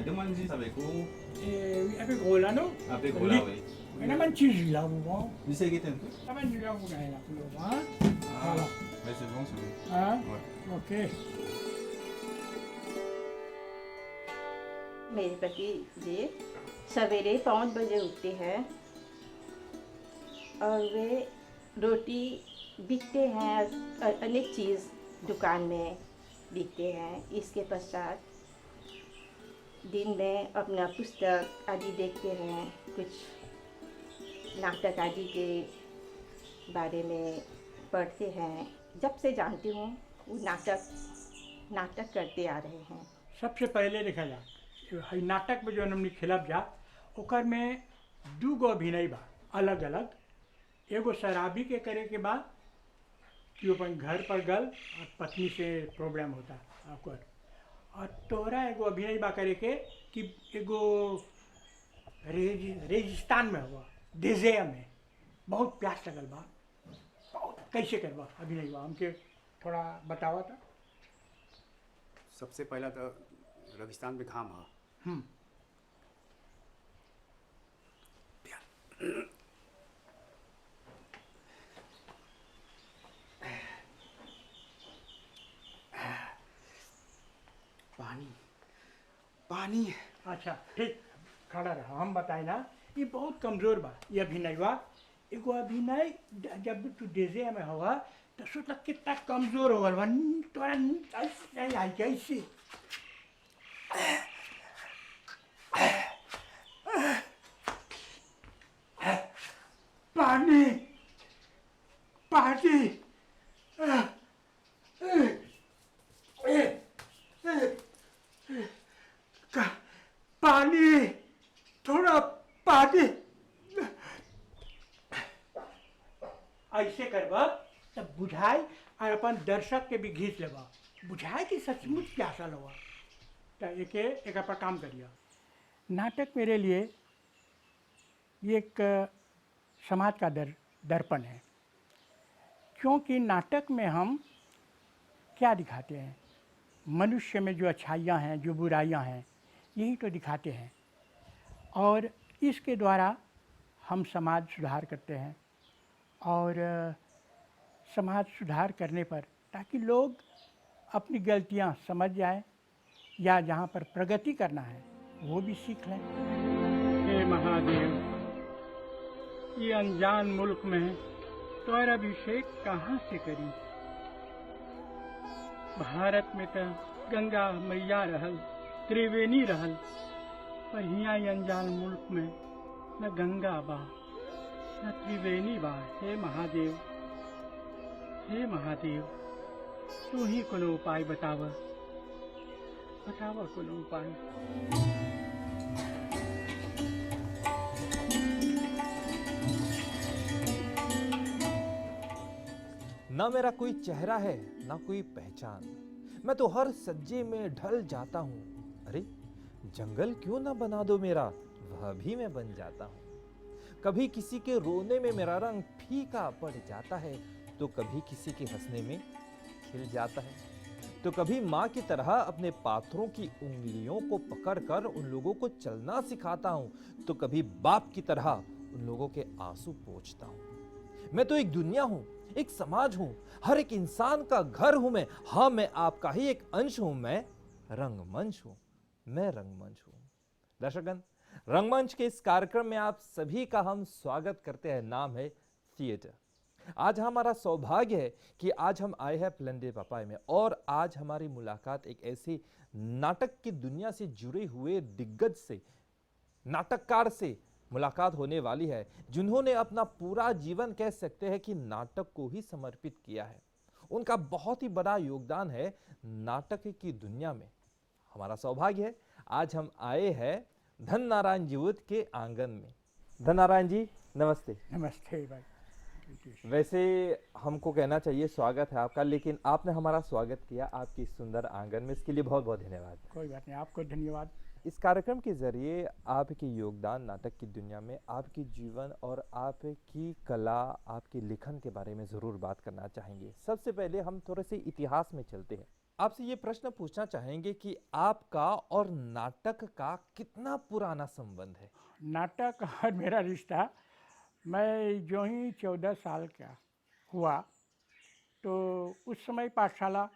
Demande juste avec vous, avec Rolando. avec vous là, oui. May naman cheese lang mo. Vous savez qui est un peu? Naman nyo lang mo na ilang kilo, ha? Ah, Voilà. mais c'est bon, c'est bon. Hein? Ouais. Ok. मेरे पति जी सवेरे 5 बजे उठते हैं और वे रोटी बिकते हैं, अनेक चीज़ दुकान में बिकते हैं। इसके पश्चात दिन में अपना पुस्तक आदि देखते हैं, कुछ नाटक आदि के बारे में पढ़ते हैं। जब से जानती हूँ वो नाटक करते आ रहे हैं। सबसे पहले देखा जा हई नाटक में जो हमने खिलब जा ओकर में दू गो अभिनय बा अलग अलग। एगो शराबी के करे के बाद कि अपन घर पर गल और पत्नी से प्रॉब्लम होता ओकर, और तोहरा एगो अभिनय बा करे के कि एगो रेगिस्तान में हुआ डेजेया में बहुत प्यास लगल बा, बहुत कैसे करबा अभिनय बा हमके थोड़ा बतावा था। सबसे पहला तो रेगिस्तान में घाम है। पानी पानी। अच्छा ठीक, खड़ा रहा। हम बताए ना ये बहुत कमज़ोर बा ये अभिनय बा। एगो अभिनय जब तू डेजे में हुआ तो सोच लग कितना कमज़ोर हो गल तोरा ऐसे आई कैसे। पानी पानी पानी थोड़ा पानी ऐसे करबा तब बुझाई और अपन दर्शक के भी घींच लेबा, बुझाए कि सचमुच प्यासा लगा। तो एक पर काम करिए। नाटक मेरे लिए ये एक समाज का दर्पण है, क्योंकि नाटक में हम क्या दिखाते हैं, मनुष्य में जो अच्छाइयाँ हैं जो बुराइयाँ हैं यही तो दिखाते हैं, और इसके द्वारा हम समाज सुधार करते हैं। और समाज सुधार करने पर ताकि लोग अपनी गलतियाँ समझ जाएं या जहाँ पर प्रगति करना है वो भी सीख लें। हे महादेव, ये अनजान मुल्क में तोहरा अभिषेक कहाँ से करी। भारत में तो गंगा मैया रहल, त्रिवेणी रहल, पर यहाँ ये अनजान मुल्क में न गंगा बा न त्रिवेणी बा। हे महादेव, हे महादेव, तू ही कोनो उपाय बतावा, बतावा कोनो उपाय। ना मेरा कोई चेहरा है ना कोई पहचान, मैं तो हर सज्जे में ढल जाता हूँ। अरे जंगल क्यों ना बना दो मेरा, वह भी मैं बन जाता हूँ। कभी किसी के रोने में मेरा रंग फीका पड़ जाता है, तो कभी किसी के हंसने में खिल जाता है, तो कभी माँ की तरह अपने पाथरों की उंगलियों को पकड़कर उन लोगों को चलना सिखाता हूँ, तो कभी बाप की तरह उन लोगों के आंसू पोंछता हूँ। मैं तो एक दुनिया हूँ, एक समाज हूँ, हर एक इंसान का घर हूँ मैं। हाँ, मैं आपका ही एक अंश हूँ। मैं रंगमंच हूँ, मैं रंगमंच हूँ। दर्शकगण, रंगमंच के इस कार्यक्रम में आप सभी का हम स्वागत करते हैं। नाम है थिएटर। आज हमारा सौभाग्य है कि आज हम आए हैं प्लेंडे पापाई में, और आज हमारी मुलाकात एक ऐसे नाटक की दुनिया से जुड़े हुए दिग्गज से, नाटककार से मुलाकात होने वाली है, जिन्होंने अपना पूरा जीवन कह सकते हैं कि नाटक को ही समर्पित किया है। उनका बहुत ही बड़ा योगदान है नाटक की दुनिया में। हमारा सौभाग्य है आज हम आए हैं धन नारायण जीवत के आंगन में। धन नारायण जी नमस्ते। नमस्ते भाई। वैसे हमको कहना चाहिए स्वागत है आपका, लेकिन आपने हमारा स्वागत किया आपकी सुंदर आंगन में, इसके लिए बहुत बहुत धन्यवाद। कोई बात नहीं, आपको धन्यवाद। इस कार्यक्रम के जरिए आपके योगदान नाटक की दुनिया में, आपकी जीवन और आपकी कला, आपके लेखन के बारे में ज़रूर बात करना चाहेंगे। सबसे पहले हम थोड़े से इतिहास में चलते हैं। आपसे ये प्रश्न पूछना चाहेंगे कि आपका और नाटक का कितना पुराना संबंध है? नाटक और मेरा रिश्ता, मैं जो ही 14 साल का हुआ तो उस समय पाठशाला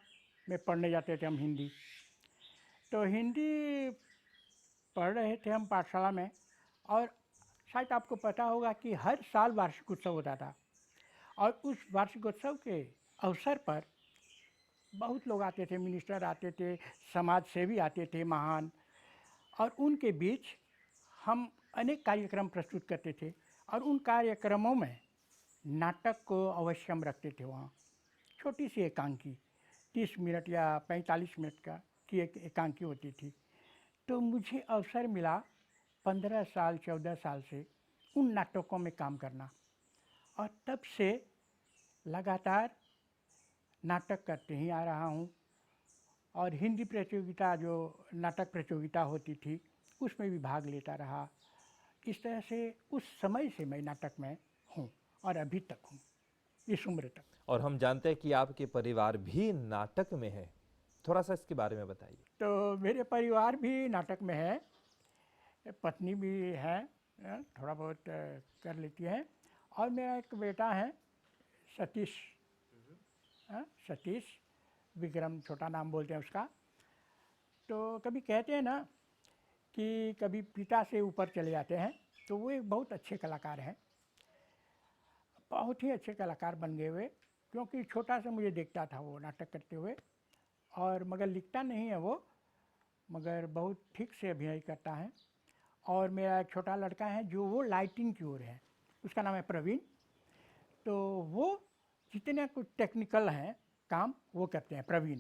में पढ़ने जाते थे हम हिंदी। तो हिंदी पढ़ रहे थे हम पाठशाला में, और शायद आपको पता होगा कि हर साल वार्षिक उत्सव होता था, और उस वार्षिकोत्सव के अवसर पर बहुत लोग आते थे, मिनिस्टर आते थे, समाज सेवी आते थे महान, और उनके बीच हम अनेक कार्यक्रम प्रस्तुत करते थे, और उन कार्यक्रमों में नाटक को अवश्य हम रखते थे। वहाँ छोटी सी एकांकी 30 मिनट या 45 मिनट का की एक एकांकी होती थी। तो मुझे अवसर मिला 15 साल 14 साल से उन नाटकों में काम करना, और तब से लगातार नाटक करते ही आ रहा हूँ। और हिंदी प्रतियोगिता, जो नाटक प्रतियोगिता होती थी, उसमें भी भाग लेता रहा। इस तरह से उस समय से मैं नाटक में हूँ और अभी तक हूँ, इस उम्र तक। और हम जानते हैं कि आपके परिवार भी नाटक में है, थोड़ा सा इसके बारे में बताइए। तो मेरे परिवार भी नाटक में है, पत्नी भी है, थोड़ा बहुत कर लेती है, और मेरा एक बेटा है सतीश, सतीश विक्रम, छोटा नाम बोलते हैं उसका। तो कभी कहते हैं ना कि कभी पिता से ऊपर चले जाते हैं, तो वो एक बहुत अच्छे कलाकार हैं, बहुत ही अच्छे कलाकार बन गए हुए, क्योंकि छोटा सा मुझे देखता था वो नाटक करते हुए, और मगर लिखता नहीं है वो, मगर बहुत ठीक से अभिनय करता है। और मेरा एक छोटा लड़का है जो वो लाइटिंग की ओर है, उसका नाम है प्रवीण। तो वो जितने कुछ टेक्निकल हैं काम वो करते हैं प्रवीण।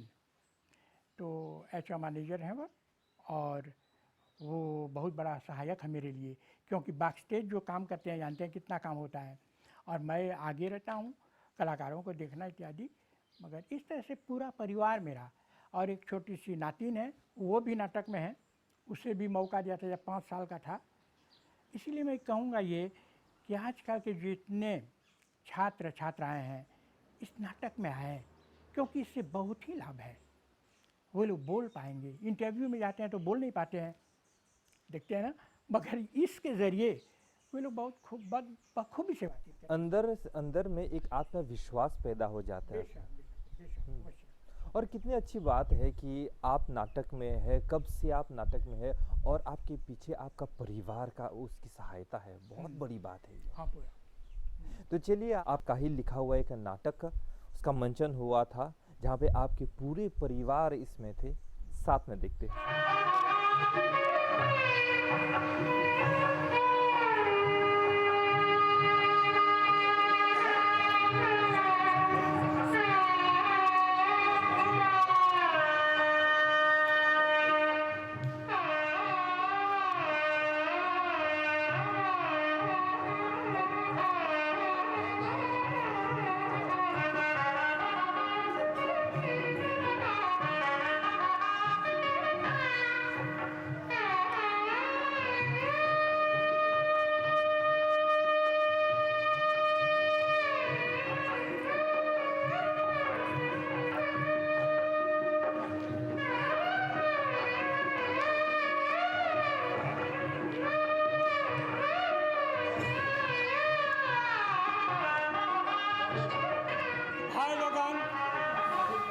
तो एचआर मैनेजर हैं वो, और वो बहुत बड़ा सहायक है मेरे लिए, क्योंकि बैक स्टेज जो काम करते हैं जानते हैं कितना काम होता है, और मैं आगे रहता हूँ कलाकारों को देखना इत्यादि। मगर इस तरह से पूरा परिवार मेरा, और एक छोटी सी नातिन है, वो भी नाटक में है, उसे भी मौका दिया था जब 5 साल का था। इसीलिए मैं कहूँगा ये कि आजकल के जितने छात्र छात्राएँ हैं इस नाटक में आए, क्योंकि इससे बहुत ही लाभ है। वो लोग बोल पाएंगे, इंटरव्यू में जाते हैं तो बोल नहीं पाते हैं, देखते हैं ना, मगर इसके ज़रिए वे लोग बहुत बखूबी से बातचीत करते हैं। अंदर में एक आत्मविश्वास पैदा हो जाता है। बेशक। और कितनी अच्छी बात है कि आप नाटक में है, कब से आप नाटक में है, और आपके पीछे आपका परिवार का उसकी सहायता है, बहुत बड़ी बात है ये। हाँ पूरा। तो चलिए, आपका ही लिखा हुआ एक नाटक, उसका मंचन हुआ था जहाँ पे आपके पूरे परिवार इसमें थे, साथ में देखते हैं।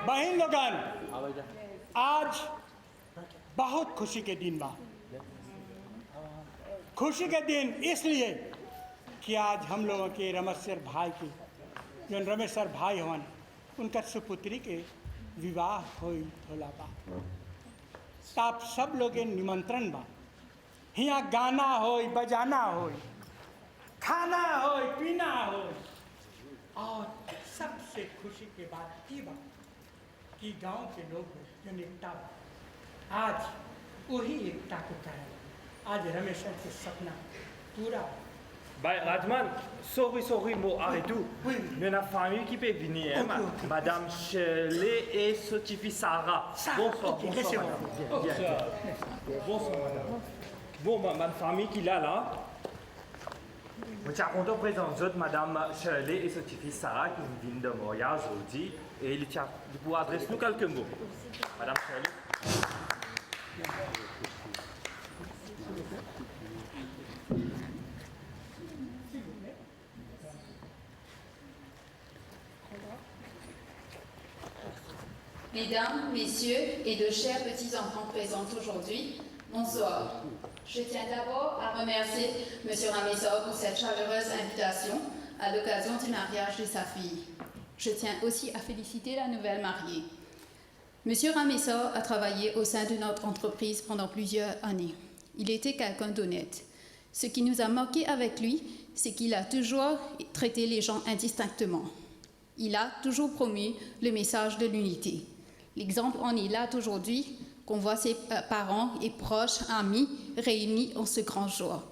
बहन लोगन, आज बहुत खुशी के दिन बा। खुशी के दिन इसलिए कि आज हम लोगों के रमेश सर भाई के, जो रमेश सर भाई हवन, उनका सुपुत्री के विवाह होला बा। आप सब लोग के निमंत्रण बा, यहाँ गाना होई, बजाना होई, खाना होई, पीना होई, और सबसे खुशी के बात ये बा कि गांव के लोग जन एकता बा, आज वही एकता को कारण आज रमेश सर के सपना पूरा। Bah, Radman, sorry, moi, arrête-tout. Oui. Mais la famille qui peut venir, hein, Ok. Madame Shirley et sa fille Sarah. Bonsoir, ok, bonsoir, laissez-moi. madame. Bien. Bonsoir, madame. Bon, ma famille qui est là, je suis content de présenter Madame Shirley et sa fille Sarah qui viennent de Montréal aujourd'hui. Et il vous adresse nous quelques mots. Madame Shirley. Mesdames, Messieurs et de chers petits-enfants présents aujourd'hui, bonsoir. Je tiens d'abord à remercier M. Ramessor pour cette chaleureuse invitation à l'occasion du mariage de sa fille. Je tiens aussi à féliciter la nouvelle mariée. M. Ramessor a travaillé au sein de notre entreprise pendant plusieurs années. Il était quelqu'un d'honnête. Ce qui nous a marqué avec lui, c'est qu'il a toujours traité les gens indistinctement. Il a toujours promu le message de l'unité. L'exemple en est là aujourd'hui, qu'on voit ses parents et proches, amis réunis en ce grand jour.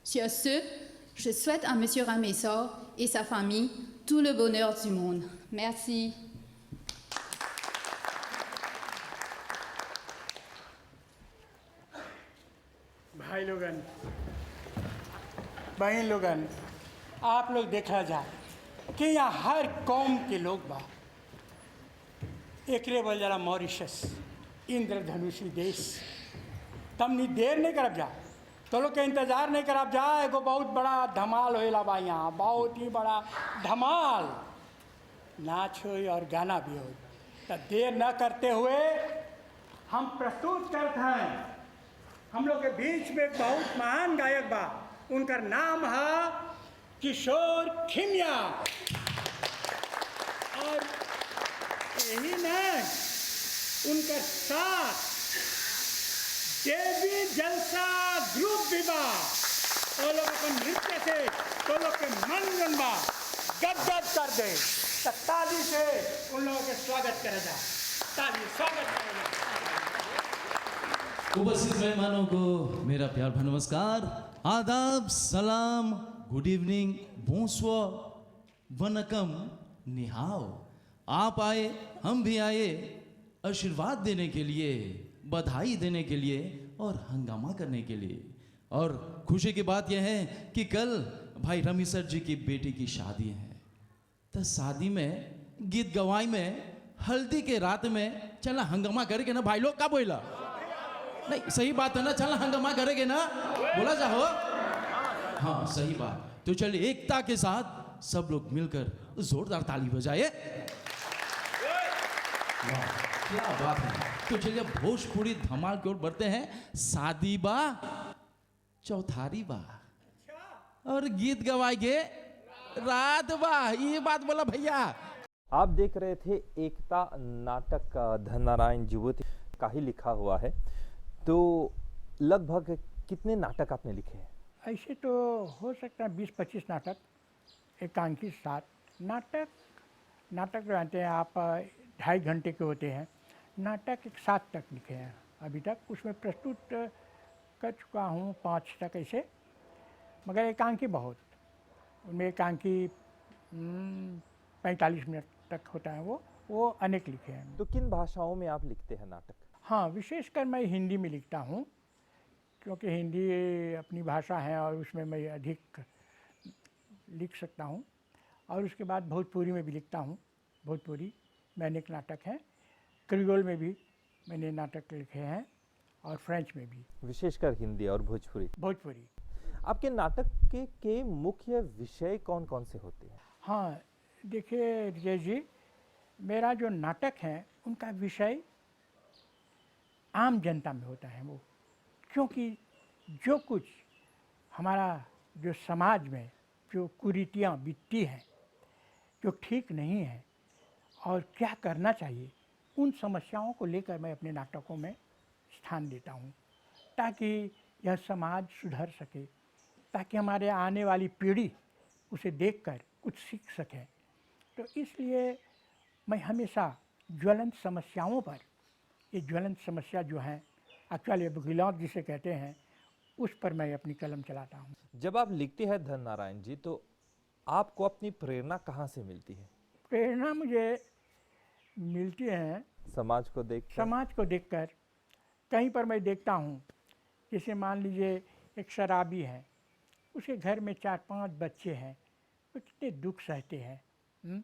Sur ce, je souhaite à M. Ramessor et sa famille tout le bonheur du monde. Merci. भाई लोगन, बहन लोगन, आप लोग देखा जाए कि यहाँ हर कौम के लोग बा। एकरे बोल जरा मॉरिशस इंद्रधनुषी देश तमनी देर नहीं करब जा, तो लोग के इंतज़ार नहीं करब जा। एगो बहुत बड़ा धमाल होएला बा यहाँ, बहुत ही बड़ा धमाल, नाच हो और गाना भी हो। तो देर न करते हुए हम प्रस्तुत करते हैं। हम लोग के बीच में एक बहुत महान गायक बा, उनका नाम है किशोर खिमिया। और यही नहीं, उनका साथ देवी जलसा ग्रुप भी बा। वो लोग अपन नृत्य से तो लोग के मन जनबा गदगद कर दे। तो ताली से उन लोगों के स्वागत करे जा, ताली स्वागत करे जा। उपस्थित मेहमानों को मेरा प्यार भरा नमस्कार, आदाब, सलाम, गुड इवनिंग, बोंसोर, वनकम, निहाओ। आप आए, हम भी आए आशीर्वाद देने के लिए, बधाई देने के लिए और हंगामा करने के लिए। और खुशी की बात यह है कि कल भाई रमीसर जी की बेटी की शादी है। तो शादी में, गीत गवाई में, हल्दी के रात में चला हंगामा करेंगे ना भाई लोग। का बोला नहीं, सही बात है ना, चला हंगामा करेंगे ना, बोला जाओ। हाँ सही बात। तो चलिए एकता के साथ सब लोग मिलकर जोरदार ताली बजाए। क्या बात है। तो चलिए भोजपुरी धमाल की ओर बढ़ते हैं। शादी बा, चौथारी बा और गीत गवाएंगे रात बा, ये बात बोला भैया। आप देख रहे थे एकता नाटक धननारायण जुवती का ही लिखा हुआ है। तो लगभग कितने नाटक आपने लिखे हैं? ऐसे तो हो सकता है 20-25 नाटक, एकांकी 7 नाटक। नाटक जो आते हैं आप 2.5 घंटे के होते हैं। नाटक 7 तक लिखे हैं अभी तक, उसमें प्रस्तुत कर चुका हूँ 5 तक ऐसे। मगर एकांकी बहुत, उनमें एकांकी 45 मिनट तक होता है, वो अनेक लिखे हैं। तो किन भाषाओं में आप लिखते हैं नाटक? हाँ, विशेषकर मैं हिंदी में लिखता हूँ, क्योंकि हिंदी अपनी भाषा है और उसमें मैं अधिक लिख सकता हूँ। और उसके बाद भोजपुरी में भी लिखता हूँ। भोजपुरी में अनेक नाटक हैं, क्रियोल में भी मैंने नाटक लिखे हैं और फ्रेंच में भी। विशेषकर हिंदी और भोजपुरी। भोजपुरी। आपके नाटक के मुख्य विषय कौन कौन से होते हैं? हाँ देखिए विजय जी, मेरा जो नाटक है उनका विषय आम जनता में होता है वो, क्योंकि जो कुछ हमारा जो समाज में जो कुरीतियाँ बीतती हैं, जो ठीक नहीं है और क्या करना चाहिए, उन समस्याओं को लेकर मैं अपने नाटकों में स्थान देता हूँ, ताकि यह समाज सुधर सके, ताकि हमारे आने वाली पीढ़ी उसे देखकर कुछ सीख सके। तो इसलिए मैं हमेशा ज्वलंत समस्याओं पर, ये ज्वलंत समस्या जो हैं एक्चुअली विगिलांस जिसे कहते हैं, उस पर मैं अपनी कलम चलाता हूँ। जब आप लिखते हैं धननारायण जी, तो आपको अपनी प्रेरणा कहाँ से मिलती है? प्रेरणा मुझे मिलती है समाज को देखकर। कहीं पर मैं देखता हूँ, जैसे मान लीजिए एक शराबी है, उसके घर में 4-5 बच्चे हैं, वो कितने दुख सहते हैं।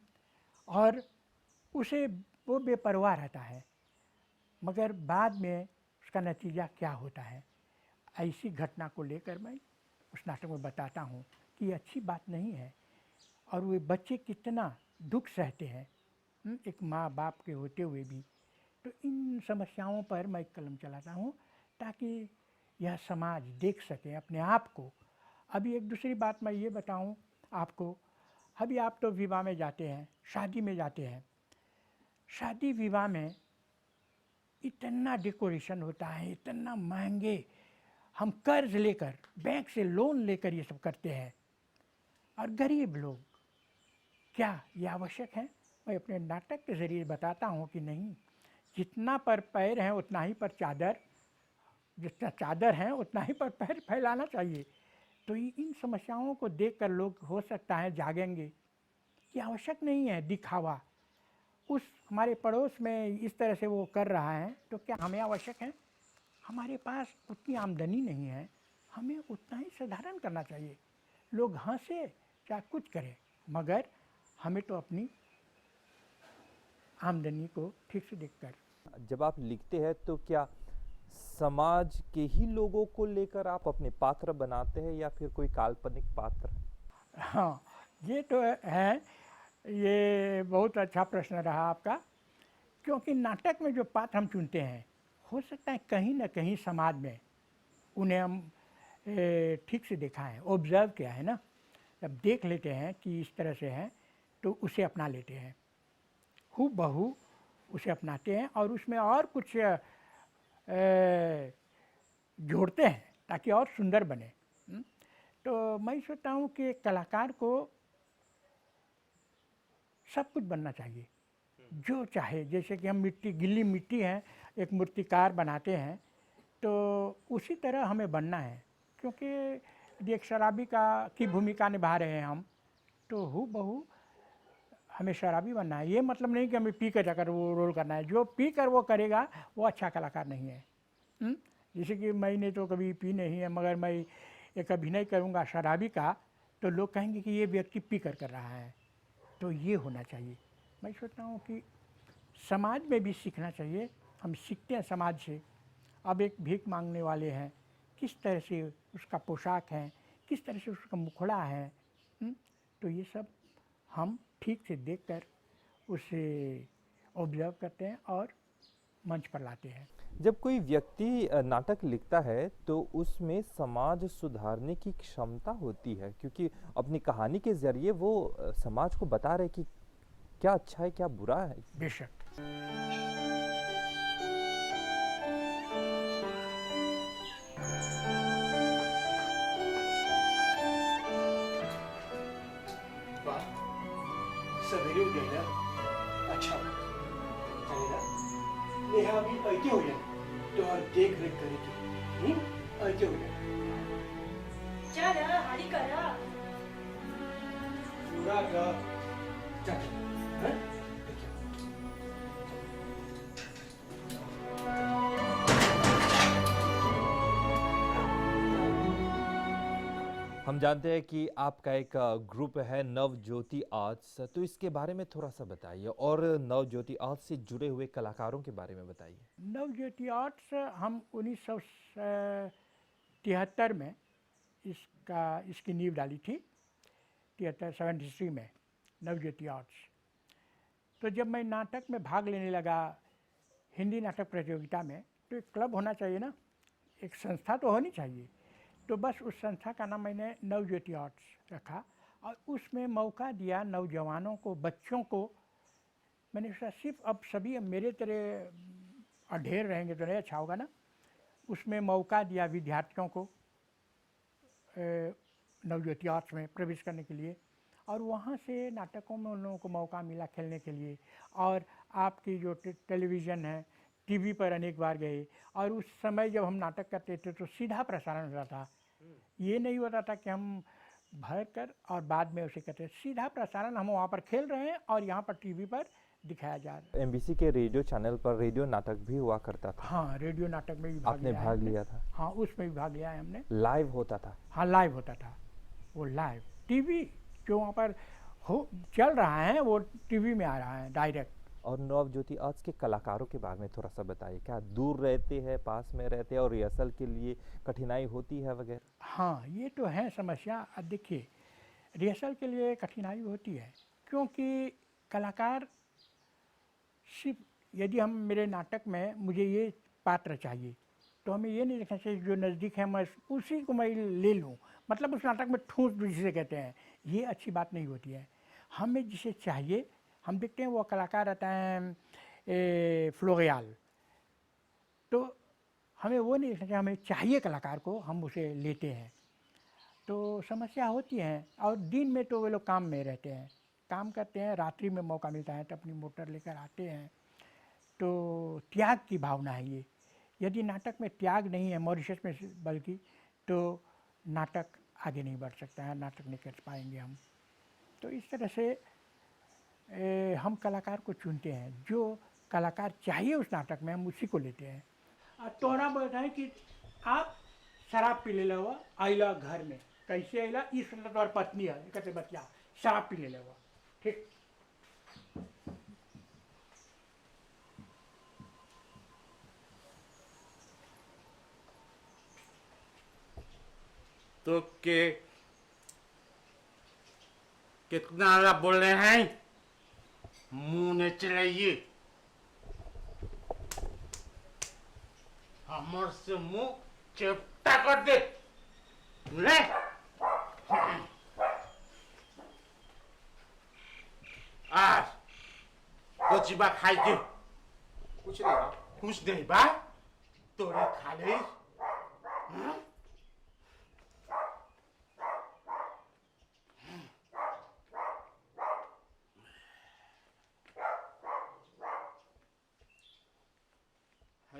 और उसे वो बेपरवाह रहता है, मगर बाद में उसका नतीजा क्या होता है, ऐसी घटना को लेकर मैं उस नाटक में बताता हूँ कि ये अच्छी बात नहीं है और वे बच्चे कितना दुख सहते हैं एक माँ बाप के होते हुए भी। तो इन समस्याओं पर मैं कलम चलाता हूँ ताकि यह समाज देख सके अपने आप को। अभी एक दूसरी बात मैं ये बताऊँ आपको, अभी आप तो विवाह में जाते हैं, शादी में जाते हैं, शादी विवाह में इतना डेकोरेशन होता है, इतना महंगे, हम कर्ज लेकर बैंक से लोन लेकर ये सब करते हैं। और गरीब लोग, क्या ये आवश्यक है? मैं अपने नाटक के ज़रिए बताता हूँ कि नहीं, जितना पर पैर है उतना ही पर चादर, जितना चादर है उतना ही पर पैर फैलाना चाहिए। तो इन समस्याओं को देखकर लोग हो सकता है जागेंगे कि आवश्यक नहीं है दिखावा। उस हमारे पड़ोस में इस तरह से वो कर रहा है तो क्या हमें आवश्यक है? हमारे पास उतनी आमदनी नहीं है, हमें उतना ही साधारण करना चाहिए। लोग हंसे चाहे कुछ करें, मगर हमें तो अपनी आमदनी को ठीक से देखकर। जब आप लिखते हैं तो क्या समाज के ही लोगों को लेकर आप अपने पात्र बनाते हैं या फिर कोई काल्पनिक पात्र? हाँ, ये तो है, ये बहुत अच्छा प्रश्न रहा आपका, क्योंकि नाटक में जो पात्र हम चुनते हैं हो सकता है कहीं ना कहीं समाज में उन्हें हम ठीक से देखा है, ऑब्जर्व किया है ना। जब देख लेते हैं कि इस तरह से है तो उसे अपना लेते हैं, हूबहू उसे अपनाते हैं और उसमें और कुछ जोड़ते हैं ताकि और सुंदर बने। तो मैं सोचता हूँ कि कलाकार को सब कुछ बनना चाहिए, जो चाहे। जैसे कि हम मिट्टी, गिल्ली मिट्टी है, एक मूर्तिकार बनाते हैं, तो उसी तरह हमें बनना है। क्योंकि एक शराबी की भूमिका निभा रहे हैं हम, तो हूबहू हमें शराबी बनना है। ये मतलब नहीं कि हमें पी कर जाकर वो रोल करना है। जो पी कर वो करेगा वो अच्छा कलाकार नहीं है। जैसे कि मैंने तो कभी पी नहीं है, मगर मैं एक अभिनय करूँगा शराबी का, तो लोग कहेंगे कि ये व्यक्ति पी कर रहा है। तो ये होना चाहिए। मैं सोचता हूँ कि समाज में भी सीखना चाहिए। हम सीखते हैं समाज से। अब एक भीख मांगने वाले हैं, किस तरह से उसका पोशाक है, किस तरह से उसका मुखड़ा है, तो ये सब हम ठीक से देखकर उसे ऑब्जर्व करते हैं और मंच पर लाते हैं। जब कोई व्यक्ति नाटक लिखता है तो उसमें समाज सुधारने की क्षमता होती है, क्योंकि अपनी कहानी के जरिए वो समाज को बता रहे कि क्या अच्छा है क्या बुरा है। बेशक। सवेरे उठेगा, अच्छा चलेगा। नेहा अभी ऐसे हो जाए तो और देख रेख करेगी, ऐसे हो जाए। चल हाली करा पूरा का चल, हैं? हम जानते हैं कि आपका एक ग्रुप है नवज्योति आर्ट्स, तो इसके बारे में थोड़ा सा बताइए और नवज्योति आर्ट्स से जुड़े हुए कलाकारों के बारे में बताइए। नवज्योति आर्ट्स हम 1973 में इसकी नींव डाली थी, 73 में नवज्योति आर्ट्स। तो जब मैं नाटक में भाग लेने लगा हिंदी नाटक प्रतियोगिता में, तो एक क्लब होना चाहिए ना, एक संस्था तो होनी चाहिए। तो बस उस संस्था का नाम मैंने नवज्योति आर्ट्स रखा और उसमें मौका दिया नौजवानों को, बच्चों को। मैंने सोचा सिर्फ अब सभी मेरे तरह ढेर रहेंगे तो नहीं अच्छा होगा ना। उसमें मौका दिया विद्यार्थियों को नवज्योति आर्ट्स में प्रवेश करने के लिए, और वहाँ से नाटकों में उन लोगों को मौका मिला खेलने के लिए। और आपकी जो टेलीविज़न है, टीवी पर अनेक बार गए, और उस समय जब हम नाटक करते थे तो सीधा प्रसारण होता था। ये नहीं होता था कि हम भर कर और बाद में उसे कहते, सीधा प्रसारण। हम वहाँ पर खेल रहे हैं और यहाँ पर टीवी पर दिखाया जा रहा है। एमबीसी के रेडियो चैनल पर रेडियो नाटक भी हुआ करता था। हाँ, रेडियो नाटक में भी आपने भाग लिया था? हाँ, उसमें भी भाग लिया है हमने। लाइव होता था? हाँ, लाइव होता था वो। लाइव टीवी जो वहाँ पर चल रहा है वो टीवी में आ रहा है डायरेक्ट। और नवज्योति, आज के कलाकारों के बारे में थोड़ा सा बताइए, क्या दूर रहते हैं, पास में रहते हैं और रिहर्सल के लिए कठिनाई होती है वगैरह? हाँ, ये तो है समस्या। अब देखिए, रिहर्सल के लिए कठिनाई होती है, क्योंकि कलाकार सिर्फ, यदि हम मेरे नाटक में मुझे ये पात्र चाहिए, तो हमें ये नहीं देखना चाहिए जो नज़दीक है मैं उसी को मैं ले लूँ, मतलब उस नाटक में ठूस दूँ जिसे कहते हैं, ये अच्छी बात नहीं होती है। हमें जिसे चाहिए, हम देखते हैं वो कलाकार रहता है फ्लोरियाल, तो हमें वो नहीं देखना चाहिए, हमें चाहिए कलाकार को, हम उसे लेते हैं। तो समस्या होती है, और दिन में तो वे लोग काम में रहते हैं, काम करते हैं, रात्रि में मौका मिलता है तो अपनी मोटर लेकर आते हैं। तो त्याग की भावना है ये। यदि नाटक में त्याग नहीं है, मॉरिशस में बल्कि, तो नाटक आगे नहीं बढ़ सकता है, नाटक नहीं कर पाएंगे हम। तो इस तरह से हम कलाकार को चुनते हैं, जो कलाकार चाहिए उस नाटक में हम उसी को लेते हैं। तोहरा बताएं कि आप शराब पी ले हुआ आइला घर में, कैसे आइला, इस तुम्हार पत्नी है, कहते बच्चा शराब पी ले हुआ, ठीक। तो कितना रहा बोल रहे हैं, मुंह ने चलाइए, हमर से मुंह चेपटा कर दे ले। आज तो जीवा खाई के कुछ नहीं बा। कुछ नहीं बा, तोरे खा ले।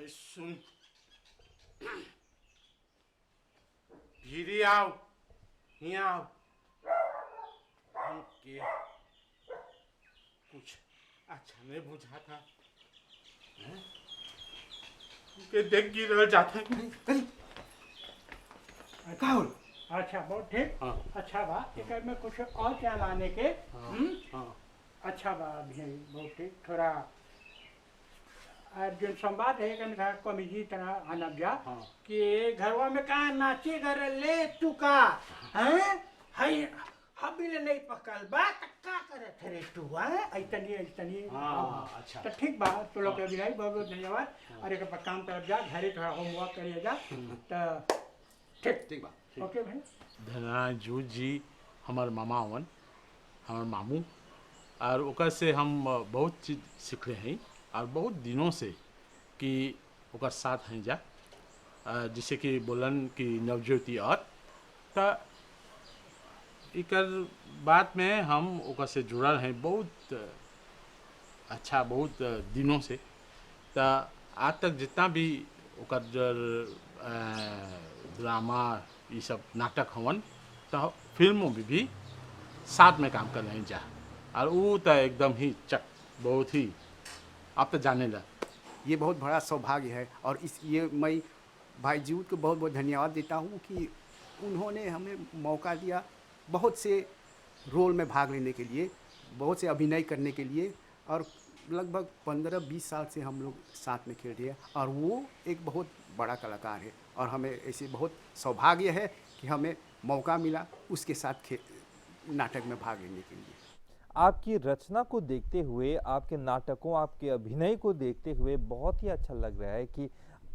सुन, धीरे आओ, यहाँ आओ। हमके कुछ अच्छा नहीं बुझा था, के देख गिर जाते हैं। अच्छा, बहुत ठीक। हाँ। अच्छा बा, एक में कुछ और क्या लाने के? हाँ। अच्छा बा, अभी बहुत ठीक। थोड़ा जो संवाद है कन कमिजी तरह आनब जा कि घरवा में कहा नाचे घर ले तू का हैं, हई हबी ले नहीं पकल बा, का करत रे तू हैं, ऐतनी अच्छा। तो ठीक बा, तो लोग के बिलाई बहुत बहुत धन्यवाद। और एक पर काम तरफ जा, घरे थोड़ा होमवर्क करिए जा, तो ठीक बा। ओके भाई। धनाजू जी हमार मामा हवन, हमार मामू, और ओकर से हम बहुत चीज़ सीखले हैं, और बहुत दिनों से कि ओकर साथ हैं जा, जिसे कि बोलन कि नवज्योति और तो इकर बात में हम ओकर से जुड़ल हैं बहुत अच्छा, बहुत दिनों से। तो आज तक जितना भी ओकर ड्रामा ये सब नाटक हवन, तो फिल्मों में भी साथ में काम कर रहे हैं जा, और वो तो एकदम ही बहुत ही आप तो जाने ला। ये बहुत बड़ा सौभाग्य है, और ये मैं भाई जी को बहुत बहुत धन्यवाद देता हूँ कि उन्होंने हमें मौका दिया बहुत से रोल में भाग लेने के लिए, बहुत से अभिनय करने के लिए, और लगभग 15-20 साल से हम लोग साथ में खेल रहे हैं, और वो एक बहुत बड़ा कलाकार है, और हमें ऐसे बहुत सौभाग्य है कि हमें मौका मिला उसके साथ नाटक में भाग लेने के लिए। आपकी रचना को देखते हुए, आपके नाटकों, आपके अभिनय को देखते हुए बहुत ही अच्छा लग रहा है कि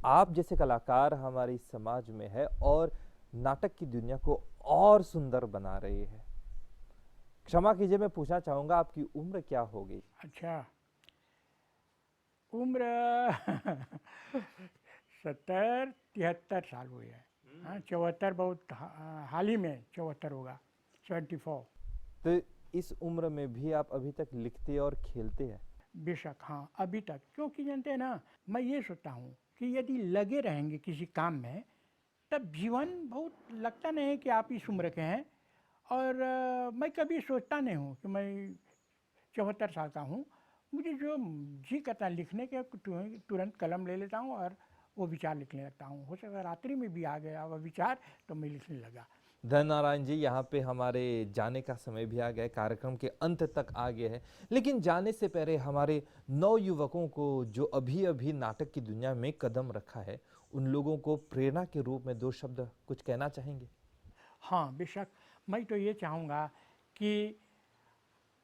आप जैसे कलाकार हमारे समाज में है और नाटक की दुनिया को और सुंदर बना रहे हैं। क्षमा कीजिए, मैं पूछना चाहूंगा आपकी उम्र क्या होगी? अच्छा, उम्र 70-73 साल हुई है। हाँ, 74 बहुत हाल ही में 74 होगा, 74। तो इस उम्र में भी आप अभी तक लिखते और खेलते हैं? बेशक हाँ, अभी तक, क्योंकि जानते हैं ना, मैं ये सोचता हूँ कि यदि लगे रहेंगे किसी काम में, तब जीवन बहुत लगता नहीं है कि आप इस उम्र के हैं। और मैं कभी सोचता नहीं हूँ कि मैं 74 साल का हूँ। मुझे जो जी करता है लिखने के, तुरंत कलम ले लेता हूँ और वो विचार लिखने लगता हूँ। हो सकता है रात्रि में भी आ गया वह विचार, तो मैं लिखने लगा। धन नारायण जी, यहाँ पे हमारे जाने का समय भी आ गया है, कार्यक्रम के अंत तक आ गया है, लेकिन जाने से पहले हमारे नवयुवकों को जो अभी अभी नाटक की दुनिया में कदम रखा है, उन लोगों को प्रेरणा के रूप में 2 शब्द कुछ कहना चाहेंगे? हाँ बेशक, मैं तो ये चाहूँगा कि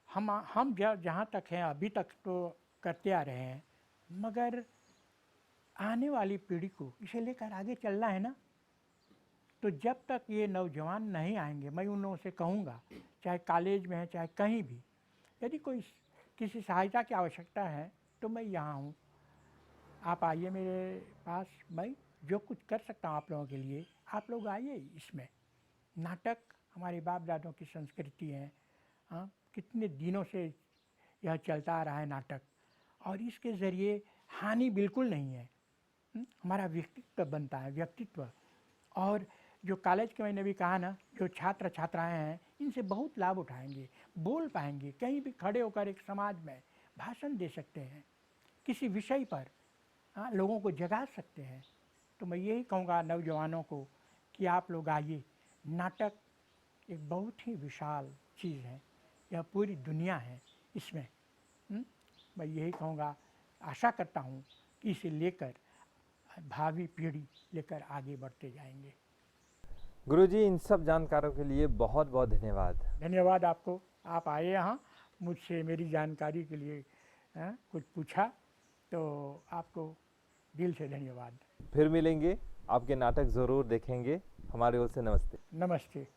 हम जहाँ तक हैं अभी तक तो करते आ रहे हैं, मगर आने वाली पीढ़ी को इसे लेकर आगे चलना है ना। तो जब तक ये नौजवान नहीं आएंगे, मैं उन लोगों से कहूँगा, चाहे कॉलेज में है चाहे कहीं भी, यदि कोई किसी सहायता की आवश्यकता है तो मैं यहाँ हूँ, आप आइए मेरे पास, मैं जो कुछ कर सकता हूँ आप लोगों के लिए, आप लोग आइए। इसमें नाटक हमारे बाप दादों की संस्कृति है। हाँ, कितने दिनों से यह चलता आ रहा है नाटक, और इसके ज़रिए हानि बिल्कुल नहीं है। हमारा व्यक्तित्व बनता है, व्यक्तित्व। और जो कॉलेज के मैंने भी कहा ना, जो छात्र छात्राएं हैं, इनसे बहुत लाभ उठाएंगे, बोल पाएंगे, कहीं भी खड़े होकर एक समाज में भाषण दे सकते हैं, किसी विषय पर हाँ लोगों को जगा सकते हैं। तो मैं यही कहूँगा नौजवानों को कि आप लोग आइए। नाटक एक बहुत ही विशाल चीज़ है, यह पूरी दुनिया है इसमें। मैं यही कहूँगा, आशा करता हूँ कि इसे लेकर भावी पीढ़ी लेकर आगे बढ़ते जाएंगे। गुरुजी, इन सब जानकारों के लिए बहुत बहुत धन्यवाद। धन्यवाद आपको, आप आए यहाँ, मुझसे मेरी जानकारी के लिए कुछ पूछा, तो आपको दिल से धन्यवाद। फिर मिलेंगे, आपके नाटक ज़रूर देखेंगे। हमारे ओर से नमस्ते। नमस्ते।